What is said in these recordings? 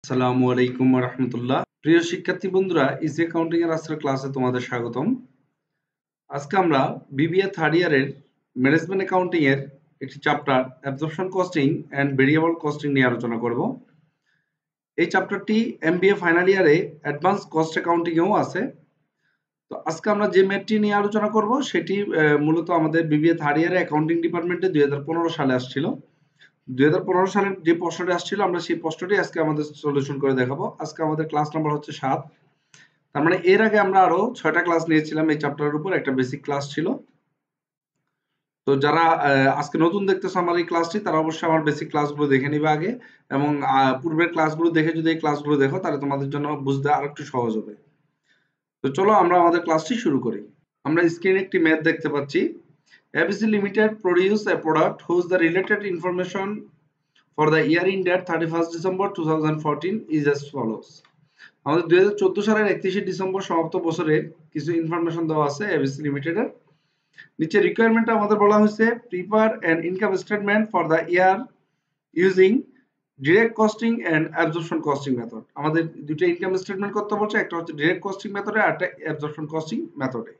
আসসালামু আলাইকুম ওয়া রাহমাতুল্লাহ। প্রিয় শিক্ষার্থী বন্ধুরা, ইজি অ্যাকাউন্টিং এর আজকের ক্লাসে তোমাদের স্বাগতম। আজকে আমরা বিবিএ থার্ড ইয়ারের ম্যানেজমেন্ট অ্যাকাউন্টিং এর একটি chapter absorption costing and variable costing নিয়ে আলোচনা করব। এই চ্যাপ্টারটি এমবিএ ফাইনাল ইয়ারে অ্যাডভান্স কস্ট অ্যাকাউন্টিং এও আছে। তো আজকে আমরা যে ম্যাথটি নিয়ে আলোচনা করব সেটি মূলত আমাদের বিবিএ থার্ড ইয়ারে অ্যাকাউন্টিং ডিপার্টমেন্টে 2015 সালে আসছিল। 2015 সালের যে প্রশ্নটি আসছিল আমরা সেই প্রশ্নটি আজকে আমাদের সলিউশন করে দেখাবো। আজকে আমাদের ক্লাস নাম্বার হচ্ছে 7। তার মানে এর আগে আমরা আরো 6টা ক্লাস নিয়েছিলাম এই চ্যাপ্টারের উপর, একটা বেসিক ক্লাস ছিল। তো যারা আজকে নতুন দেখতেছো আমার এই ক্লাসটি, তারা অবশ্যই আমার বেসিক ক্লাসগুলো দেখে নিবে আগে, এবং পূর্বের ক্লাসগুলো দেখে যদি এই ক্লাসগুলো দেখো তাহলে তোমাদের জন্য বুঝতে আরেকটু সহজ হবে। তো চলো আমরা আমাদের ক্লাসটি শুরু করি। আমরা স্ক্রিনে একটি ম্যাথ দেখতে পাচ্ছি। ABC Limited produce a product whose the related information for the year ended 31st December 2014 is as follows. আমাদের 2014 সালের 31শে ডিসেম্বর সমাপ্ত বছরের কিছু ইনফরমেশন দেওয়া আছে ABC লিমিটেড এর। নিচে রিকোয়ারমেন্টটা আমাদের বলা হয়েছে prepare an income statement for the year using direct costing and absorption costing method. আমাদের দুটো ইনকাম স্টেটমেন্ট করতে বলছে, একটা হচ্ছে ডিরেক্ট কস্টিং মেথডে আর একটা অ্যাবজর্পশন কস্টিং মেথডে।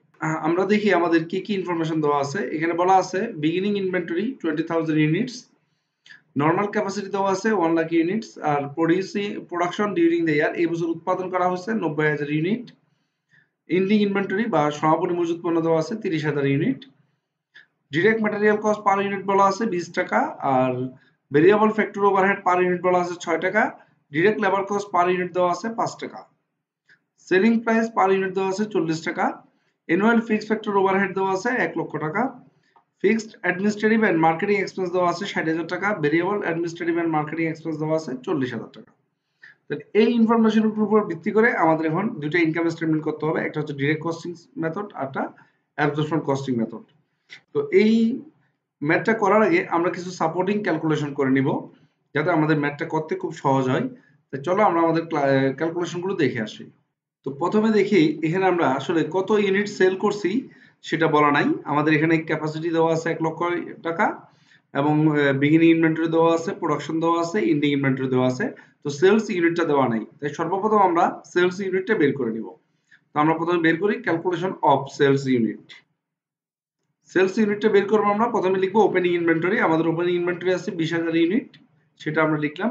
আমরা দেখি আমাদের কি কি ইনফরমেশন দেওয়া আছে। এখানে বলা আছে beginning inventory 20,000 units, normal capacity দেওয়া আছে 1 লাখ ইউনিটস, আর প্রোডাকশন ডিউরিং দ্য ইয়ার, এই বছর উৎপাদন করা হয়েছে 90,000 ইউনিট। এন্ডিং ইনভেন্টরি বা সমাপনী মজুত পণ্য দেওয়া আছে 30,000 unit. Direct material cost per unit বলা আছে 20 টাকা, আর variable factory overhead per unit বলা আছে 6 টাকা। Direct labour cost per unit দেওয়া আছে 5 টাকা। সেলিং প্রাইস পার ইউনিট দেওয়া আছে 40 টাকা। অ্যানুয়াল ফিক্সড ফ্যাক্টরি ওভারহেড দেওয়া আছে 1 লক্ষ টাকা। Fixed administrative and marketing expense দেওয়া আছে 60,000 টাকা। Variable administrative and marketing expense দেওয়া আছে 40,000 টাকা। এই ইনফরমেশনের উপর ভিত্তি করে আমাদের এখন দুটো ইনকাম স্টেটমেন্ট করতে হবে, একটা হচ্ছে ডিরেক্ট কস্টিং মেথড আর একটা অ্যাবজর্পশন কস্টিং মেথড। তো এই ম্যাথটা করার আগে আমরা কিছু সাপোর্টিং ক্যালকুলেশন করে নিব যাতে আমাদের ম্যাথটা করতে খুব সহজ হয়। তো চলো আমরা আমাদের ক্যালকুলেশনগুলো দেখে আসি। তো প্রথমে দেখি এখানে আমরা আসলে কত ইউনিট সেল করছি সেটা বলা নাই। আমাদের এখানে ক্যাপাসিটি দেওয়া আছে 1 লক্ষ টাকা, এবং বিগিনিং ইনভেন্টরি দেওয়া আছে, প্রোডাকশন দেওয়া আছে, এন্ডিং ইনভেন্টরি দেওয়া আছে। তো সেলস ইউনিটটা দেওয়া নাই, তাই সর্বপ্রথম আমরা সেলস ইউনিটটা বের করে নিব। তো আমরা প্রথমে বের করি calculation of sales unit. Sales ইউনিটটা বের করব আমরা প্রথমে লিখব ওপেনিং ইনভেন্টরি। আমাদের ওপেনিং ইনভেন্টরি আছে 20,000 ইউনিট, সেটা আমরা লিখলাম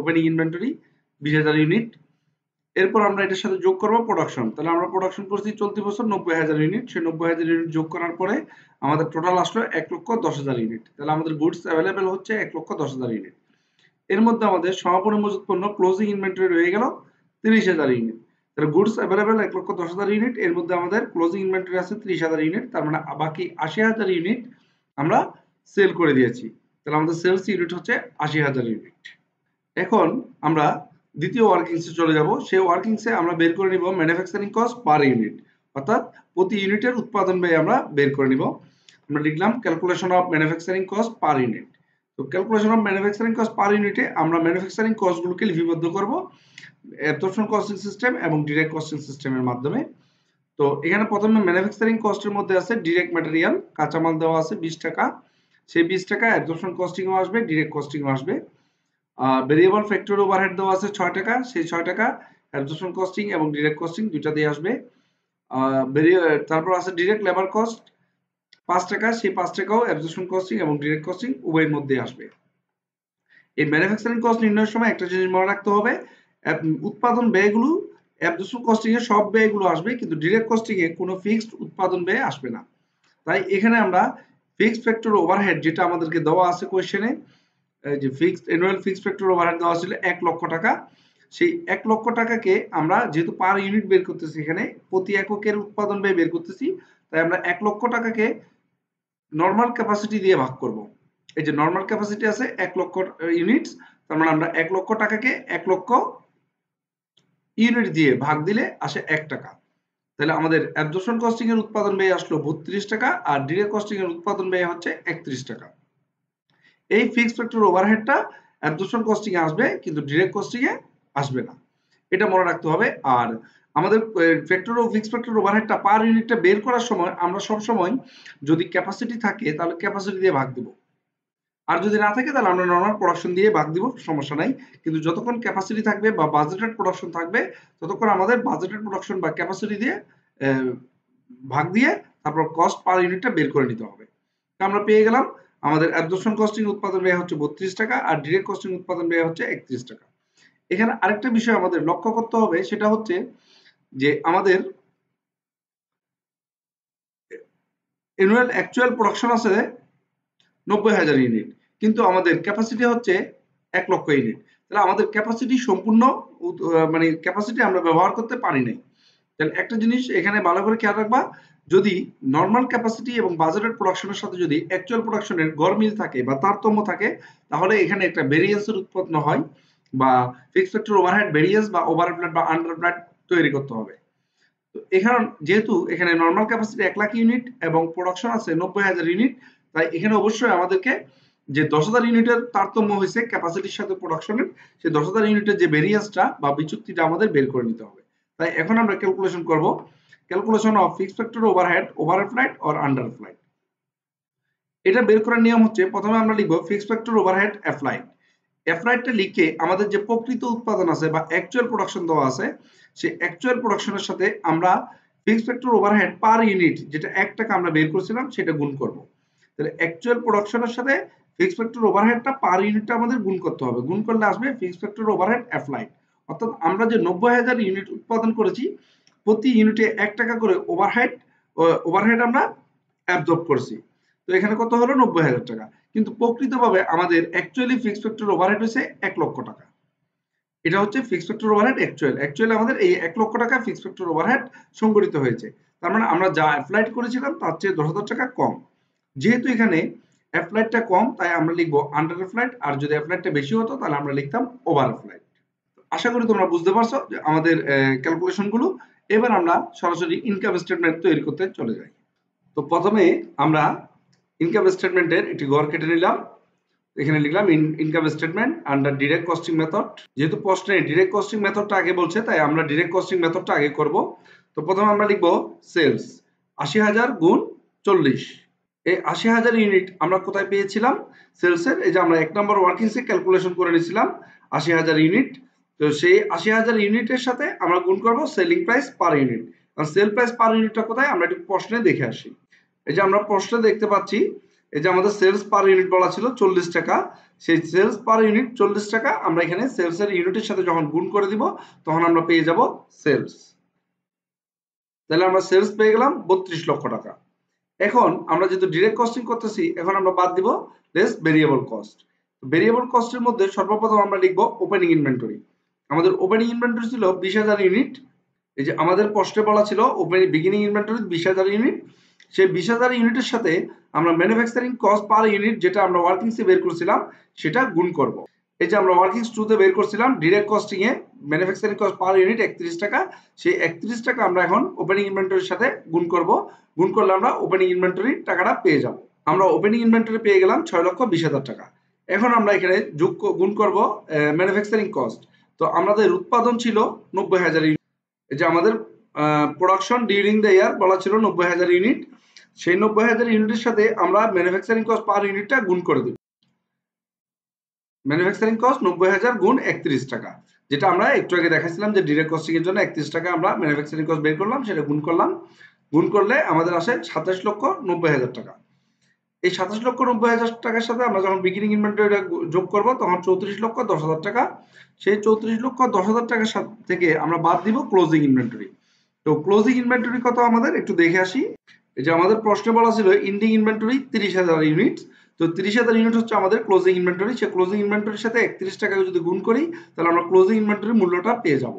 ওপেনিং ইনভেন্টরি 20,000 ইউনিট। এরপর আমরা এটার সাথে যোগ করব প্রোডাকশন। তাহলে আমরা প্রোডাকশন করছি চলতি বছর 90,000 ইউনিট, সেই 90,000 ইউনিট যোগ করার পরে আমাদের টোটাল আসলো 1,10,000 ইউনিট। তাহলে আমাদের গুডস অ্যাভেলেবেল হচ্ছে 1,10,000 ইউনিট। এর মধ্যে আমাদের সমাপনী মজুত পণ্য ক্লোজিং ইনভেন্টরি রয়ে গেল 30,000 ইউনিট। তাহলে গুডস অ্যাভেলেবেল 1,10,000 ইউনিট, এর মধ্যে আমাদের ক্লোজিং ইনভেন্টরি আছে 30,000 ইউনিট, তার মানে বাকি 80,000 ইউনিট আমরা সেল করে দিয়েছি। তাহলে আমাদের সেলস ইউনিট হচ্ছে 80,000 ইউনিট। এখন আমরা দ্বিতীয় ওয়ার্কিংসে চলে যাব। সেই ওয়ার্কিংসে আমরা বের করে নিব ম্যানুফ্যাকচারিং কস্ট পার ইউনিট, অর্থাৎ প্রতি ইউনিটের উৎপাদন ব্যয় আমরা বের করে নিব। আমরা লিখলাম calculation of manufacturing cost per unit. তো calculation of manufacturing cost per ইউনিটে আমরা ম্যানুফ্যাকচারিং কস্টগুলোকে লিপিবদ্ধ করব অ্যাবজর্পশন কস্টিং সিস্টেম এবং ডিরেক্ট কস্টিং সিস্টেমের মাধ্যমে। তো এখানে প্রথমে ম্যানুফ্যাকচারিং কস্টের মধ্যে আছে ডিরেক্ট ম্যাটেরিয়াল, কাঁচামাল দেওয়া আছে 20 টাকা। সেই 20 টাকা অ্যাবজর্পশন কস্টিংও আসবে, ডিরেক্ট কস্টিংও আসবে। ভেরিয়েবল ফ্যাক্টরি ওভারহেড দেওয়া আছে 6 টাকা, সেই 6 টাকা অ্যাবজর্পশন কস্টিং এবং ডিরেক্ট কস্টিং দুইটা দিয়ে আসবে। তারপর আছে ডিরেক্ট লেবার কস্ট 5 টাকা, সেই 5 টাকাও অ্যাবজর্পশন কস্টিং এবং ডিরেক্ট কস্টিং উভয়ের মধ্যে আসবে। এই ম্যানুফ্যাকচারিং কস্ট নির্ণয়ের সময় একটা জিনিস মনে রাখতে হবে, উৎপাদন ব্যয়গুলো অ্যাবজর্পশন কস্টিং এ সব ব্যয়গুলো আসবে, কিন্তু ডিরেক্ট কস্টিং এ কোনো ফিক্সড উৎপাদন ব্যয় আসবে না। তাই এখানে আমরা ফিক্সড ফ্যাক্টরি ওভারহেড যেটা আমাদেরকে দেওয়া আছে কোশ্চেনে, যে fixed annual fixed factory overhead দেওয়া ছিল 1 লক্ষ টাকা, সেই 1 লক্ষ টাকাকে আমরা যেহেতু পার ইউনিট বের করতেছি, এখানে প্রতি এককের উৎপাদন ব্যয় বের করতেছি, তাই আমরা 1 লক্ষ টাকাকে নরমাল ক্যাপাসিটি দিয়ে ভাগ করব। এই যে নরমাল ক্যাপাসিটি আছে 1 লক্ষ ইউনিটস, তার মানে আমরা 1 লক্ষ টাকাকে 1 লক্ষ ইউনিট দিয়ে ভাগ দিলে আসে 1 টাকা। তাহলে আমাদের অ্যাবজর্পশন কস্টিং এর উৎপাদন ব্যয় আসলো 32 টাকা, আর ডিরেক্ট কস্টিং এর উৎপাদন ব্যয় হচ্ছে 31 টাকা। এই ফিক্সড ফ্যাক্টরি ওভারহেডটা অ্যাবজর্পশন কস্টিং এ আসবে, কিন্তু ডিরেক্ট কস্টিং এ আসবে না, এটা মনে রাখতে হবে। আর আমাদের ফ্যাক্টরি ও ফিক্সড ফ্যাক্টরি ওভারহেডটা পার ইউনিটটা বের করার সময় আমরা সব সময় যদি ক্যাপাসিটি থাকে তাহলে ক্যাপাসিটি দিয়ে ভাগ দেব। আর যদি না থাকে তাহলে আমরা নরমাল প্রোডাকশন দিয়ে ভাগ দিব, সমস্যা নাই। কিন্তু যতক্ষণ ক্যাপাসিটি থাকবে বা বাজেটেড প্রোডাকশন থাকবে ততক্ষণ আমাদের বাজেটেড প্রোডাকশন বা ক্যাপাসিটি দিয়ে ভাগ দিয়ে তারপর কস্ট পার ইউনিটটা বের করে নিতে হবে। তো আমরা পেয়ে গেলাম আমাদের অ্যাবজর্পশন কস্টিং উৎপাদন ব্যয় হচ্ছে 32 টাকা আর ডিরেক্ট কস্টিং উৎপাদন ব্যয় হচ্ছে 31 টাকা। এখানে আরেকটা বিষয় আমাদের লক্ষ্য করতে হবে, সেটা হচ্ছে যে আমাদের অ্যানুয়াল অ্যাকচুয়াল প্রোডাকশন আছে 90,000 ইউনিট, কিন্তু আমাদের ক্যাপাসিটি হচ্ছে 1 লক্ষ ইউনিট। তাহলে আমাদের ক্যাপাসিটি সম্পূর্ণ মানে ক্যাপাসিটি আমরা ব্যবহার করতে পারি নাই। তাহলে একটা জিনিস এখানে ভালো করে খেয়াল রাখবা, যদি নরমাল ক্যাপাসিটি এবং বাজেটেড প্রোডাকশনের সাথে যদি অ্যাকচুয়াল প্রোডাকশনের গড় মিল থাকে বা তারতম্য থাকে, তাহলে এখানে একটা ভেরিয়েন্সের উৎপন্ন হয় বা ফিক্সড ফ্যাক্টর ওভারহেড ভেরিয়েন্স বা ওভারফ্ল্যাট বা আন্ডারফ্ল্যাট তৈরি করতে হবে। তো এখানে যেহেতু এখানে নরমাল ক্যাপাসিটি 1 লাখ ইউনিট এবং প্রোডাকশন আছে 90,000 ইউনিট, তাই এখানে অবশ্যই আমাদেরকে যে 10,000 ইউনিটের তারতম্য হয়েছে ক্যাপাসিটির সাথে প্রোডাকশনের, সেই 10,000 ইউনিটের যে ভেরিয়েন্সটা বা বিচ্যুতিটা আমাদের বের করে নিতে হবে। তাই এখন আমরা ক্যালকুলেশন করব, calculation of fixed factor overhead overflight or underflight. এটা বের করার নিয়ম হচ্ছে, প্রথমে আমরা লিখব ফিক্সড ফ্যাক্টর ওভারহেড অ্যাপ্লাইড। অ্যাপ্লাইডটা লিখে আমাদের যে প্রকৃত উৎপাদন আছে বা অ্যাকচুয়াল প্রোডাকশন দেওয়া আছে, সেই অ্যাকচুয়াল প্রোডাকশনের সাথে আমরা fixed factor overhead per unit যেটা 1 টাকা আমরা বের করেছিলাম সেটা গুণ করব। তাহলে অ্যাকচুয়াল প্রোডাকশনের সাথে ফিক্সড ফ্যাক্টর ওভারহেডটা পার ইউনিটটা আমাদের গুণ করতে হবে। গুণ করলে আসবে ফিক্সড ফ্যাক্টর ওভারহেড অ্যাপ্লাইড। অর্থাৎ আমরা যে 90,000 ইউনিট উৎপাদন করেছি, প্রতি ইউনিটে 1 টাকা করে ওভারহেড আমরা অ্যাবজর্ব করছি। তো এখানে কত হলো? 90,000 টাকা। কিন্তু প্রকৃতভাবে আমাদের অ্যাকচুয়ালি ফিক্সড ফ্যাক্টর ওভারহেড হচ্ছে 1 লক্ষ টাকা। এটা হচ্ছে fixed factor overhead actual. Actually আমাদের এই 1 লক্ষ টাকা ফিক্সড ফ্যাক্টর ওভারহেড সংগঠিত হয়েছে। তার মানে আমরা যা অ্যাপ্লাইড করেছিলাম তার চেয়ে 10,000 টাকা কম। যেহেতু এখানে অ্যাপ্লাইডটা কম, তাই আমরা লিখব আন্ডার অ্যাপ্লাইড, আর যদি অ্যাপ্লাইডটা বেশি হতো তাহলে আমরা লিখতাম ওভার অ্যাপ্লাইড। আশা করি তোমরা বুঝতে পারছো যে আমাদের ক্যালকুলেশন গুলো। এবার আমরা সরাসরি ইনকাম স্টেটমেন্ট তৈরি করতে চলে যাই। তো প্রথমে আমরা ইনকাম স্টেটমেন্টের একটি ঘর কেটে নিলাম। এখানে লিখলাম income statement under direct costing method. যেহেতু প্রশ্নে ডিরেক্ট কস্টিং মেথডটা আগে বলছে, তাই আমরা ডিরেক্ট কস্টিং মেথডটা আগে করব। তো প্রথমে আমরা লিখব সেলস 80,000 গুণ 40। এই 80,000 ইউনিট আমরা কোথায় পেয়েছিলাম? সেলসের এই যে আমরা 1 নম্বর ওয়ার্কিংসে ক্যালকুলেশন করে নিয়েছিলাম 80,000 ইউনিট। তো সেই 80,000 ইউনিটের সাথে আমরা গুণ করব সেলিং প্রাইস পার ইউনিট। আর সেল প্রাইস পার ইউনিটটা কোথায় আমরা একটু প্রশ্নে দেখে আসি। এই যে আমরা প্রশ্নে দেখতে পাচ্ছি, এই যে আমাদের সেলস পার ইউনিট বলা ছিল 40 টাকা, সেই সেলস পার ইউনিট 40 টাকা আমরা এখানে সেলসের ইউনিটের সাথে যখন গুণ করে দিব তখন আমরা পেয়ে যাব সেলস। তাহলে আমরা সেলস পেয়ে গেলাম 32 লক্ষ টাকা। এখন আমরা যেহেতু ডিরেক্ট কস্টিং করতেছি, এখন আমরা বাদ দিব লেস ভেরিয়েবল কস্ট। ভেরিয়েবল কস্টের মধ্যে সর্বপ্রথম আমরা লিখব ওপেনিং ইনভেন্টরি। আমাদের ওপেনিং ইনভেন্টরি ছিল 20,000 ইউনিট। এই যে আমাদের প্রশ্নে বলা ছিল ওপেনিং বিগিনিং ইনভেন্টরি 20,000 ইউনিট। সেই 20,000 ইউনিটের সাথে আমরা ম্যানুফ্যাকচারিং কস্ট পার ইউনিট যেটা আমরা ওয়ার্কিংসে বের করছিলাম সেটা গুণ করব। এই যে আমরা ওয়ার্কিংস 2 তে বের করছিলাম ডিরেক্ট কস্টিং এ ম্যানুফ্যাকচারিং কস্ট পার ইউনিট 31 টাকা, সেই 31 টাকা আমরা এখন ওপেনিং ইনভেন্টরির সাথে গুণ করব। গুণ করলে আমরা ওপেনিং ইনভেন্টরি টাকাটা পেয়ে যাব। আমরা ওপেনিং ইনভেন্টরি পেয়ে গেলাম 6,20,000 টাকা। এখন আমরা এখানে গুণ করব ম্যানুফ্যাকচারিং কস্ট। তো আমাদের উৎপাদন ছিল 90,000 ইউনিট। এই যে আমাদের প্রোডাকশন ডিউরিং দ্য ইয়ার বলা ছিল 90,000 ইউনিট। সেই 90,000 ইউনিটের সাথে আমরা ম্যানুফ্যাকচারিং কস্ট পার ইউনিটটা গুণ করে দিব। ম্যানুফ্যাকচারিং কস্ট 90,000 গুণ 31 টাকা, যেটা আমরা একটু আগে দেখাচ্ছিলাম যে ডিরেক্ট কস্টিং এর জন্য 31 টাকা আমরা ম্যানুফ্যাকচারিং কস্ট বের করলাম, সেটা গুণ করলাম। গুণ করলে আমাদের আসে 27,90,000 টাকা। এই 27,90,000 টাকার সাথে আমরা যখন বিগিনিং ইনভেন্টরিটা যোগ করব তখন 34,10,000 টাকা। সেই 34,10,000 টাকার থেকে আমরা বাদ দিব ক্লোজিং ইনভেন্টরি। তো ক্লোজিং ইনভেন্টরি কত আমাদের একটু দেখে আসি। এই যে আমাদের প্রশ্নে বলা ছিল এন্ডিং ইনভেন্টরি 30,000 ইউনিট। তো 30,000 ইউনিট হচ্ছে আমাদের ক্লোজিং ইনভেন্টরি। সেই ক্লোজিং ইনভেন্টরির সাথে 31 টাকা যদি গুণ করি তাহলে আমরা ক্লোজিং ইনভেন্টরির মূল্যটা পেয়ে যাব।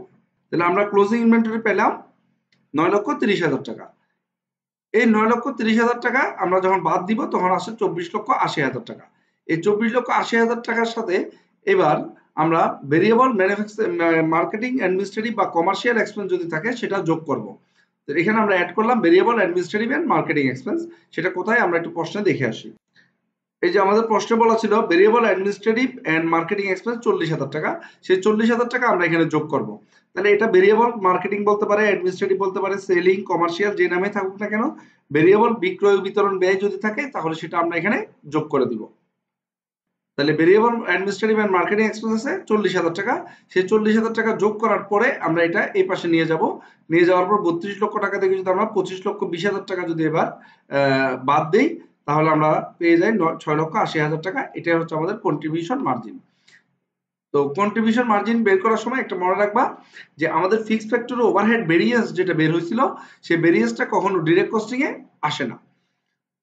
তাহলে আমরা ক্লোজিং ইনভেন্টরি পেলাম 9,30,000 টাকা। এই 9,30,000 টাকা আমরা যখন বাদ দিব তখন আসে 24,80,000 টাকা। এই 24,80,000 টাকার সাথে এবার আমরা ভেরিয়েবল মার্কেটিং অ্যাডমিনিস্ট্রেটিভ বা কমার্শিয়াল এক্সপেন্স যদি থাকে সেটা যোগ করব। তো এখানে আমরা অ্যাড করলাম variable administrative and marketing expense. সেটা কোথায় আমরা একটু প্রশ্নে দেখে আসি। এই যে আমাদের প্রশ্নে বলা ছিল variable administrative and marketing expense 40,000 টাকা। সেই 40,000 টাকা আমরা এখানে যোগ করব। তাহলে এটা ভেরিয়েবল মার্কেটিং বলতে পারে, অ্যাডমিনিস্ট্রেটিভ বলতে পারে, সেলিং, কমার্শিয়াল যে নামে থাকুক না কেন, ভেরিয়েবল বিক্রয় বিতরণ ব্যয় যদি থাকে তাহলে সেটা আমরা এখানে যোগ করে দিব। তাহলে variable administrative and marketing expense আছে 40,000 টাকা। সেই 40,000 টাকা যোগ করার পরে আমরা এটা এই পাশে নিয়ে যাব। নিয়ে যাওয়ার পর 32 লক্ষ টাকা থেকে যদি আমরা 25,20,000 টাকা যদি এবার বাদ দেই, তাহলে আমরা পেয়ে যাই 6,80,000 টাকা। এটাই হচ্ছে আমাদের কন্ট্রিবিউশন মার্জিন। তো কন্ট্রিবিউশন মার্জিন বের করার সময় একটা মনে রাখবা যে আমাদের ফিক্সড ফ্যাক্টর ওভারহেড ভেরিয়েন্স যেটা বের হয়েছিল, সেই ভেরিয়েন্সটা কখনো ডিরেক্ট কস্টিং এ আসে না।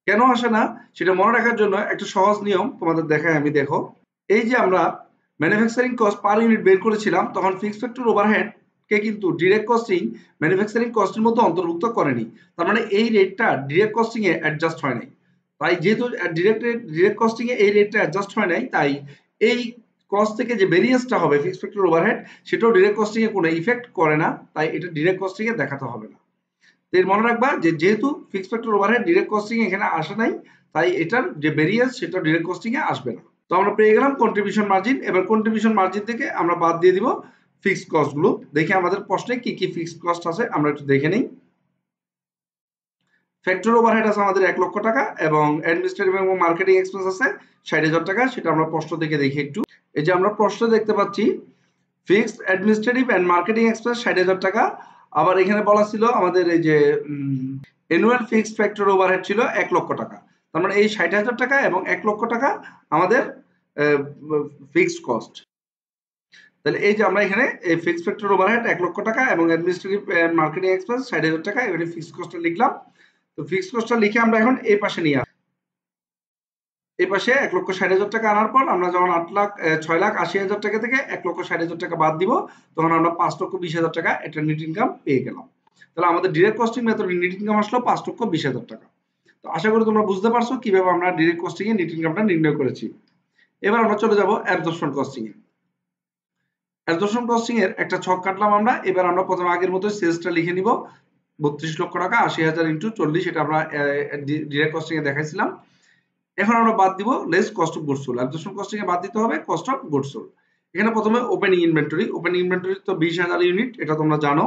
কেন আসে না সেটা মনে রাখার জন্য একটা সহজ নিয়ম তোমাদের দেখাই আমি। দেখো, এই যে আমরা ম্যানুফ্যাকচারিং কস্ট পার ইউনিট বের করেছিলাম, তখন ফিক্সড ফ্যাক্টর ওভারহেড কে কিন্তু ডিরেক্ট কস্টিং ম্যানুফ্যাকচারিং কস্টের মধ্যে অন্তর্ভুক্ত করেনি। তার মানে এই রেটটা ডিরেক্ট কস্টিং এ অ্যাডজাস্ট হয় নাই। তাই যেহেতু ডিরেক্ট কস্টিং এ এই রেটটা অ্যাডজাস্ট হয় নাই, তাই এই কস্ট থেকে যে ভেরিয়েন্সটা হবে ফিক্সড ফ্যাক্টর ওভারহেড, সেটাও ডিরেক্ট কস্টিং এ কোনো ইফেক্ট করে না। তাই এটা ডিরেক্ট কস্টিং এ দেখাতে হবে না। এর মনে রাখবা যে যেহেতু fixed factor overhead direct costing এখানে আসে নাই, তাই এটার যে ভেরিয়েন্স সেটা ডিরেক্ট কস্টিং এ আসবে না। তো আমরা পেয়ে গেলাম কন্ট্রিবিউশন মার্জিন। এবার কন্ট্রিবিউশন মার্জিন থেকে আমরা বাদ দিয়ে দিব ফিক্সড কস্ট গুলো। দেখি আমাদের প্রশ্নে কি কি ফিক্সড কস্ট আছে, আমরা একটু দেখে নেই। ফ্যাক্টরি ওভারহেড আছে আমাদের 1 লক্ষ টাকা এবং অ্যাডমিনিস্ট্রেটিভ এবং মার্কেটিং এক্সপেন্স আছে 60,000 টাকা। সেটা আমরা প্রশ্ন থেকে দেখি একটু। এই যে আমরা প্রশ্ন দেখতে পাচ্ছি fixed administrative and marketing expense 60,000 টাকা। আবার এখানে বলা ছিল আমাদের এই যে অ্যানুয়াল ফিক্সড ফ্যাক্টরি ওভারহেড ছিল 1 লক্ষ টাকা। তার মানে এই 60,000 টাকা এবং 1 লক্ষ টাকা আমাদের ফিক্সড কস্ট। তাহলে এই যে আমরা এখানে এই ফিক্সড ফ্যাক্টরি ওভারহেড 1 লক্ষ টাকা এবং অ্যাডমিনিস্ট্রেটিভ এন্ড মার্কেটিং এক্সপেন্স 60,000 টাকা, এবারে ফিক্সড কস্টটা লিখলাম। তো ফিক্সড কস্টটা লিখে আমরা এখন এই পাশে নিয়ে আসব। এই পাশে 1,60,000 টাকা আনার পর আমরা যখন 6,80,000 টাকা থেকে 1,60,000 টাকা বাদ দিব, তখন আমরা 5,20,000 টাকা এটা নেট ইনকাম পেয়ে গেলাম। তাহলে আমাদের ডিরেক্ট কস্টিং মেথডে নেট ইনকাম আসলো 5,20,000 টাকা। তো আশা করি তোমরা বুঝতে পারছো কিভাবে আমরা ডিরেক্ট কস্টিং এ নেট ইনকামটা নির্ণয় করেছি। এবার আমরা চলে যাব অ্যাবজর্পশন কস্টিং এ। অ্যাবজর্পশন কস্টিং এর একটা ছক কাটলাম আমরা। এবার আমরা প্রথমে আগের মতো সেলসটা লিখে নিব। 32 লক্ষ টাকা 80,000 ইনটু 40, এটা আমরা ডিরেক্ট কস্টিং এ দেখাইছিলাম। এখন আমরা বাদ দিব less cost of goods sold. Absorption costing এ বাদ দিতে হবে কস্ট অফ গুডস সোল্ড। এখানে প্রথমে ওপেনিং ইনভেন্টরি। ওপেনিং ইনভেন্টরি তো 20,000 ইউনিট, এটা তোমরা জানো।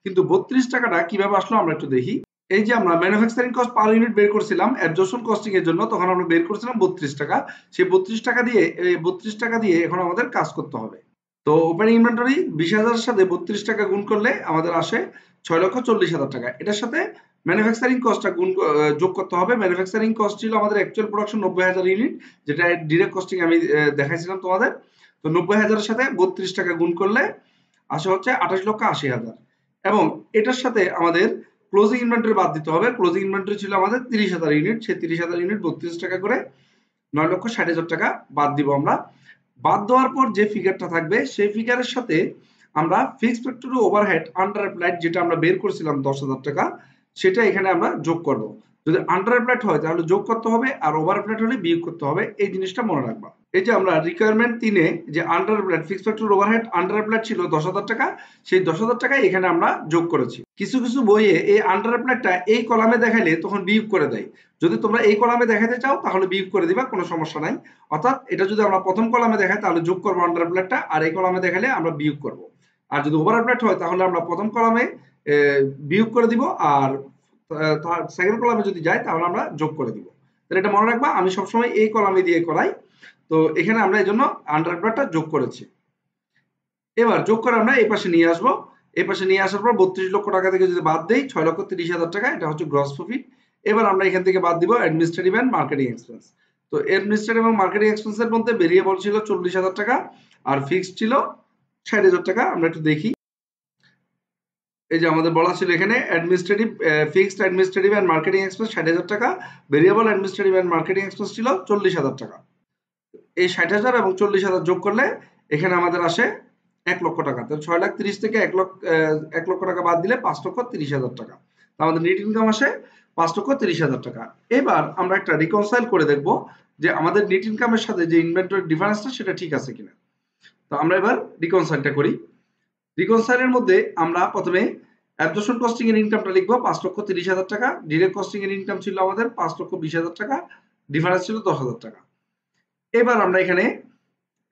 কিন্তু 32 টাকাটা কিভাবে আসলো আমরা একটু দেখি। এই যে আমরা ম্যানুফ্যাকচারিং কস্ট পার ইউনিট বের করছিলাম অ্যাবজর্পশন কস্টিং এর জন্য, তখন আমরা বের করেছিলাম 32 টাকা। সেই 32 টাকা দিয়ে এই 32 টাকা দিয়ে এখন আমাদের কাজ করতে হবে। তো ওপেনিং ইনভেন্টরি 20,000 এর সাথে 32 টাকা গুণ করলে আমাদের আসে 6,40,000 টাকা। এটার সাথে ম্যানুফ্যাকচারিং কস্টটা যোগ করতে হবে। ম্যানুফ্যাকচারিং কস্ট ছিল আমাদের অ্যাকচুয়াল প্রোডাকশন 90,000 ইউনিট, যেটা ডিরেক্ট কস্টিং আমি দেখাইছিলাম তোমাদের। তো 90,000 এর সাথে 32 টাকা গুণ করলে আসে হচ্ছে 28,80,000। এবং এটার সাথে আমাদের ক্লোজিং ইনভেন্টরি বাদ দিতে হবে। ক্লোজিং ইনভেন্টরি ছিল আমাদের 30,000 ইউনিট। সেই 30,000 ইউনিট 32 টাকা করে 9,60,000 টাকা বাদ দিব আমরা। বাদ দেওয়ার পর যে ফিগারটা থাকবে সেই ফিগারের সাথে আমরা fixed factory overhead under applied যেটা আমরা বের করেছিলাম 10,000 টাকা, সেটা এখানে আমরা যোগ করব। যদি আন্ডার অ্যাপ্লাইড হয় তাহলে যোগ করতে হবে, আর ওভার অ্যাপ্লাইড হলে বিয়োগ করতে হবে। এই জিনিসটা মনে রাখবা। এই যে আমরা রিকোয়ারমেন্ট 3 এ যে under applied fixed factory overhead under applied ছিল 10,000 টাকা, সেই 10,000 টাকা এখানে আমরা যোগ করেছি। কিছু কিছু বইয়ে এই আন্ডার অ্যাপ্লাইডটা এই কলামে দেখাইলে তখন বিয়োগ করে দেয়। যদি তোমরা এই কলামে দেখাতে চাও তাহলে বিয়োগ করে দিবা, কোনো সমস্যা নাই। অর্থাৎ এটা যদি আমরা প্রথম কলামে দেখাই তাহলে যোগ করব আন্ডার অ্যাপ্লাইডটা, আর এই কলামে দেখালে আমরা বিয়োগ করব। আর যদি ওভার অ্যাপ্লাইড হয় তাহলে আমরা প্রথম কলামে বিয়োগ করে দিব, আর সেকেন্ড কলামে যদি যাই তাহলে আমরা যোগ করে দিব। তাহলে এটা মনে রাখবা, আমি সবসময় এই কলামে দিয়ে করাই। তো এখানে আমরা এই জন্য আন্ডার অ্যাপ্লাইডটা যোগ করেছি। এবার যোগ করে আমরা এই পাশে নিয়ে আসবো। এই পাশে নিয়ে আসার পর 32 লক্ষ টাকা থেকে যদি বাদ দেই 6,30,000 টাকা, এটা হচ্ছে গ্রস প্রফিট। এবার আমরা এখান থেকে বাদ দিব অ্যাডমিনিস্ট্রেটিভ এন্ড মার্কেটিং এক্সপেন্স। তো অ্যাডমিনিস্ট্রেটিভ এবং মার্কেটিং এক্সপেন্সের মধ্যে ভেরিয়েবল ছিল 40,000 টাকা আর ফিক্সড ছিল 60,000 টাকা। আমরা একটু দেখি। এই যে আমাদের বলা ছিল এখানে administrative fixed administrative and marketing expense 60,000 টাকা, variable administrative and marketing expense ছিল 40,000 টাকা। এই 60,000 এবং 40,000 যোগ করলে এখানে আমাদের আসে 1 লক্ষ টাকা। তাহলে 6,30,000 থেকে 1 লক্ষ টাকা বাদ দিলে 5,30,000 টাকা। আমাদের নেট ইনকাম আসে 5,30,000 টাকা। এবার আমরা একটা রিকনসাইল করে দেখব যে আমাদের নেট ইনকামের সাথে যে ইনভেন্টরি ডিফারেন্সটা সেটা ঠিক আছে কিনা। তো আমরা এবার রিকনসাইলটা করি। রিকনসাইলের মধ্যে আমরা প্রথমে অ্যাবজর্পশন কস্টিং এর ইনকামটা লিখবো 5,30,000 টাকা। ডিরেক্ট কস্টিং এর ইনকাম ছিল আমাদের 5,20,000 টাকা, ডিফারেন্স ছিল 10,000 টাকা। এবার আমরা এখানে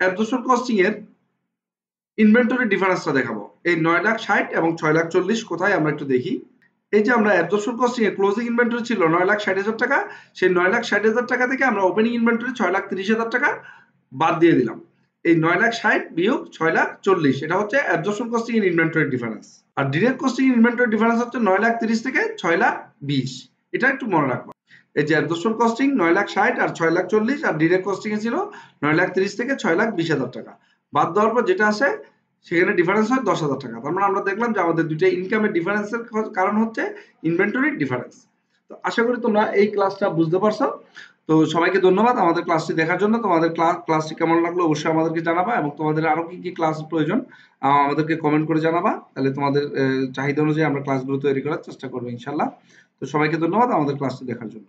অ্যাবজর্পশন কস্টিং এর ইনভেন্টরি ডিফারেন্সটা দেখাবো। এই 9,60,000 এবং 6,40,000 কোথায় আমরা একটু দেখি। এই যে আমরা অ্যাবজর্পশন কস্টিং এর ক্লোজিং ইনভেন্টরি ছিল 9,60,000 টাকা। সেই 9,60,000 টাকা থেকে আমরা ওপেনিং ইনভেন্টরি 6,30,000 টাকা বাদ দিয়ে দিলাম। এই 9,60,000 বিয়োগ 6,40,000 এটা হচ্ছে অ্যাবজর্পশন কস্টিং এর ইনভেন্টরি ডিফারেন্স। আর ডিরেক্ট কস্টিং এর ইনভেন্টরি ডিফারেন্স হচ্ছে 9,30,000 থেকে 6,20,000। এটা একটু মনে রাখবা। এই যে অ্যাবজর্পশন কস্টিং 9,60,000 আর 6,40,000 আর ডিরেক্ট কস্টিং এ ছিল 9,30,000 থেকে 6,20,000 টাকা। বাদ দেওয়ার পর যেটা আসে সেখানে ডিফারেন্স হয় 10,000 টাকা। তার মানে আমরা দেখলাম যে আমাদের দুইটা ইনকামের ডিফারেন্সের কারণ হচ্ছে ইনভেন্টরি ডিফারেন্স। তো আশা করি তোমরা এই ক্লাসটা বুঝতে পারছো। তো সবাইকে ধন্যবাদ আমাদের ক্লাসটি দেখার জন্য। তোমাদের ক্লাসটি কেমন লাগলো অবশ্যই আমাদেরকে জানাবা, এবং তোমাদের আরো কি কি ক্লাস প্রয়োজন আমাদেরকে কমেন্ট করে জানাবা। তাহলে তোমাদের চাহিদা অনুযায়ী আমরা ক্লাসগুলো তৈরি করার চেষ্টা করবো ইনশাল্লাহ। তো সবাইকে ধন্যবাদ আমাদের ক্লাসটি দেখার জন্য।